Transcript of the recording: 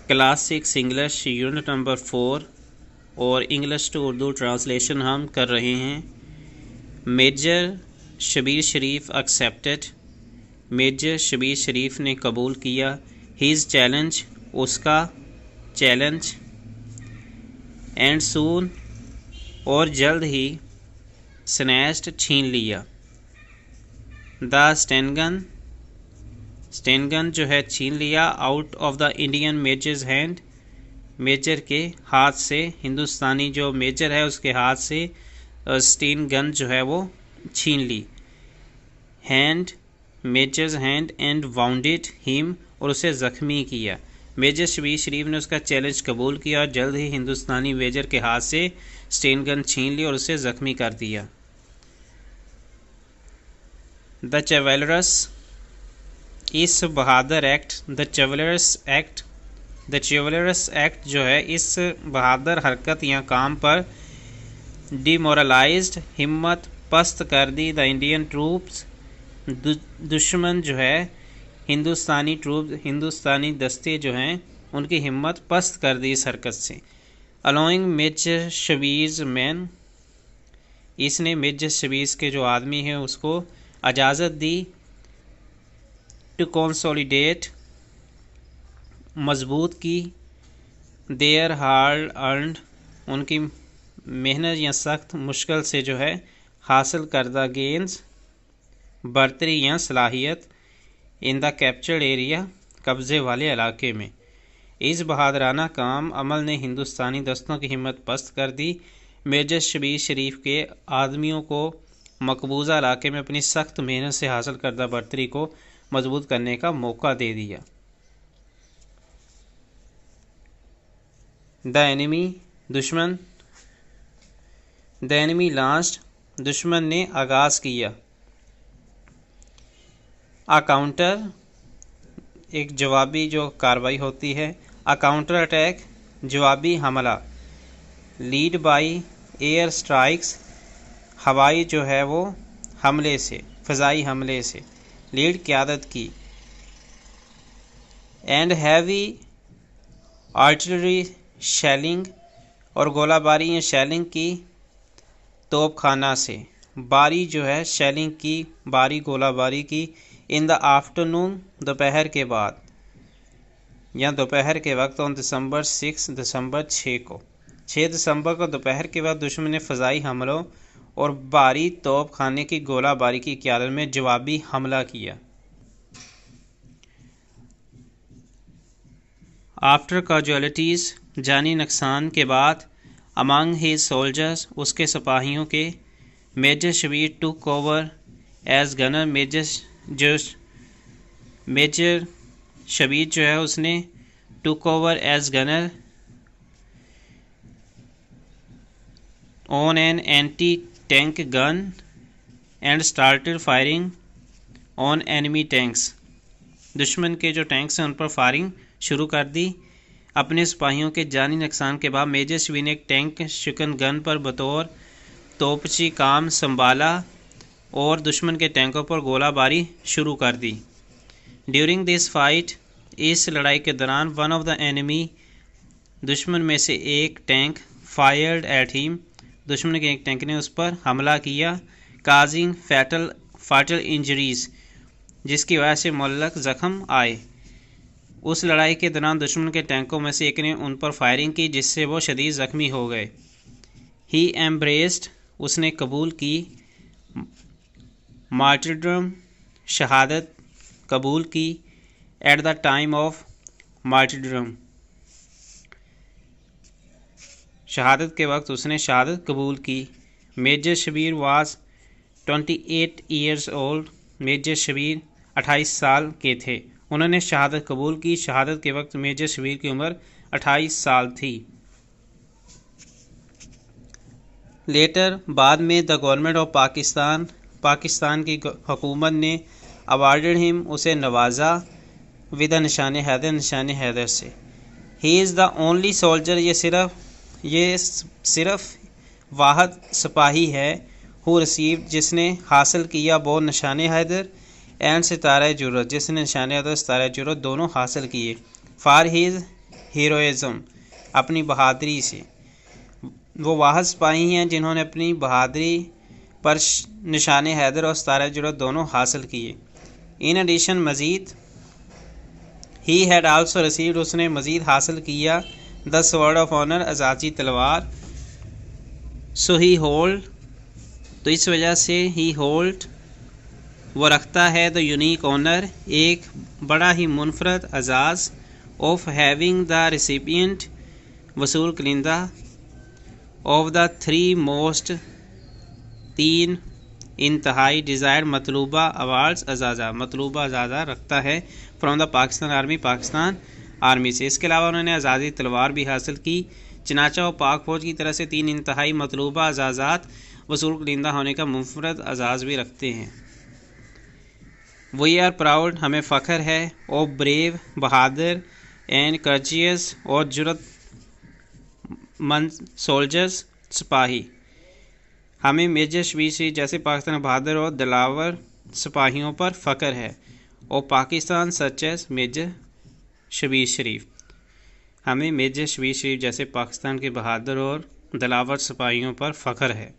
Classic English unit number 4 اور English to Urdu translation ہم کر رہے ہیں۔ میجر شبیر شریف ایکسیپٹڈ، میجر شبیر شریف نے قبول کیا۔ ہیز چیلنج، اس کا چیلنج۔ اینڈ سون، اور جلد ہی۔ سنیچڈ، چھین لیا۔ دا اسٹینگن، اسٹینگن جو ہے چھین لیا۔ Out of the Indian majors hand, major کے ہاتھ سے، ہندوستانی جو میجر ہے اس کے ہاتھ سے اسٹین گن جو ہے وہ چھین لی۔ Hand, majors hand, and wounded him, اور اسے زخمی کیا۔ میجر شبیر شریف نے اس کا چیلنج قبول کیا اور جلد ہی ہندوستانی میجر کے ہاتھ سے اسٹین گن چھین لی اور اسے زخمی کر دیا۔ دا چیولرس، اس بہادر ایکٹ، دا چیولرس ایکٹ، دا چیولرس ایکٹ جو ہے اس بہادر حرکت یا کام پر ڈی مورلائزڈ، ہمت پست کر دی، دا انڈین ٹروپس، دشمن جو ہے ہندوستانی ٹروپ، ہندوستانی دستے جو ہیں ان کی ہمت پست کر دی اس حرکت سے۔ allowing میجر شبیرز مین، اس نے میجر شبیر کے جو آدمی ہیں اس کو اجازت دی۔ ٹو کنسولیڈیٹ، مضبوط کی۔ دیئر ہارڈ ارنڈ، ان کی محنت یا سخت مشکل سے جو ہے حاصل کردہ گینز، برتری یا صلاحیت۔ ان دا کیپچرڈ ایریا، قبضے والے علاقے میں۔ اس بہادرانہ کام عمل نے ہندوستانی دستوں کی ہمت پست کر دی۔ میجر شبیر شریف کے آدمیوں کو مقبوضہ علاقے میں اپنی سخت محنت سے حاصل کردہ برتری کو مضبوط کرنے کا موقع دے دیا۔ دا اینیمی، دشمن۔ دا اینیمی لانچڈ، دشمن نے آغاز کیا۔ کاؤنٹر، ایک جوابی جو کارروائی ہوتی ہے۔ کاؤنٹر اٹیک، جوابی حملہ۔ لیڈ بائی ایئر اسٹرائکس، ہوائی جو ہے وہ حملے سے، فضائی حملے سے۔ لیڈ، قیادت کی۔ اینڈ ہیوی آرٹلری شیلنگ، اور گولہ باری یا شیلنگ کی توپ خانہ سے۔ باری جو ہے شیلنگ کی، باری گولہ باری کی۔ ان دا آفٹرنون، دوپہر کے بعد یا دوپہر کے وقت۔ آن دسمبر 6، دسمبر 6 کو، 6 دسمبر کو دوپہر کے بعد دشمن نے فضائی حملوں اور باری توپ خانے کی گولہ باری کی قیادت میں جوابی حملہ کیا۔ آفٹر کیجوالٹیز، جانی نقصان کے بعد۔ امانگ ہز سولجرز، اس کے سپاہیوں کے۔ Major Shabbir took over as gunner, major Shabbir جو ہے اس نے took over as gunner on an anti tank gun and started firing on enemy tanks, دشمن کے جو ٹینکس ہیں ان پر فائرنگ شروع کر دی۔ اپنے سپاہیوں کے جانی نقصان کے بعد میجر شبیر نے ایک ٹینک شکن گن پر بطور توپچی کام سنبھالا اور دشمن کے ٹینکوں پر گولہ باری شروع کر دی۔ ڈیورنگ دس فائٹ، اس لڑائی کے دوران، ون آف دا اینیمی، دشمن میں سے ایک ٹینک، فائرڈ ایٹ ہیم، دشمن کے ایک ٹینک نے اس پر حملہ کیا۔ کازنگ فیٹل انجریز، جس کی وجہ سے معلق زخم آئے۔ اس لڑائی کے دوران دشمن کے ٹینکوں میں سے ایک نے ان پر فائرنگ کی جس سے وہ شدید زخمی ہو گئے۔ ہی ایمبریسڈ، اس نے قبول کی۔ مارٹرڈم، شہادت قبول کی۔ At the time of martyrdom, شہادت کے وقت اس نے شہادت قبول کی۔ Major Shabbir was 28 years old, major Shabbir 28 سال کے تھے، انہوں نے شہادت قبول کی۔ شہادت کے وقت میجر شبیر کی عمر 28 سال تھی۔ لیٹر، بعد میں، the government of Pakistan, Pakistan کی حکومت نے اوارڈڈ ہم، اسے نوازا، ود نشان حیدر، نشان حیدر سے۔ ہی از دا اونلی سولجر، یہ صرف واحد سپاہی ہے، ہو ریسیوڈ، جس نے حاصل کیا، بو نشان حیدر، اینڈ ستارہ جرت، جس نے نشان حیدر ستارہ جرت دونوں حاصل کیے۔ فار ہیروئزم، اپنی بہادری سے۔ وہ واحد سپاہی ہیں جنہوں نے اپنی بہادری پر نشان حیدر اور ستارہ جرأت دونوں حاصل کیے۔ ان ایڈیشن مزید ہی ہیڈ آلسو ریسیوڈ، اس نے مزید حاصل کیا دا سورڈ آف آنر، اعزازی تلوار۔ سو ہی ہولڈ، تو اس وجہ سے ہی ہولڈ وہ رکھتا ہے دا یونیک آنر، ایک بڑا ہی منفرد اعزاز، آف ہیونگ دا ریسیپینٹ، وصول کنندہ، آف دا تھری موسٹ، تین انتہائی ڈیزائر مطلوبہ ایوارڈز، اعزازہ، مطلوبہ اعزازہ رکھتا ہے from the Pakistan army, Pakistan army سے۔ اس کے علاوہ انہوں نے اعزازی تلوار بھی حاصل کی، چنانچہ وہ پاک فوج کی طرف سے 3 انتہائی مطلوبہ اعزازات وصول کنندہ ہونے کا منفرد اعزاز بھی رکھتے ہیں۔ وی آر پراؤڈ، ہمیں فخر ہے، او بریو، بہادر، اینڈ کرچیس، اور جرأت مند سولجرز، سپاہی، ہمیں میجر شبیر شریف جیسے پاکستان بہادر اور دلاور سپاہیوں پر فخر ہے، اور Pakistan such as major Shabbir Sharif, ہمیں میجر شبیر شریف جیسے پاکستان کے بہادر اور دلاور سپاہیوں پر فخر ہے۔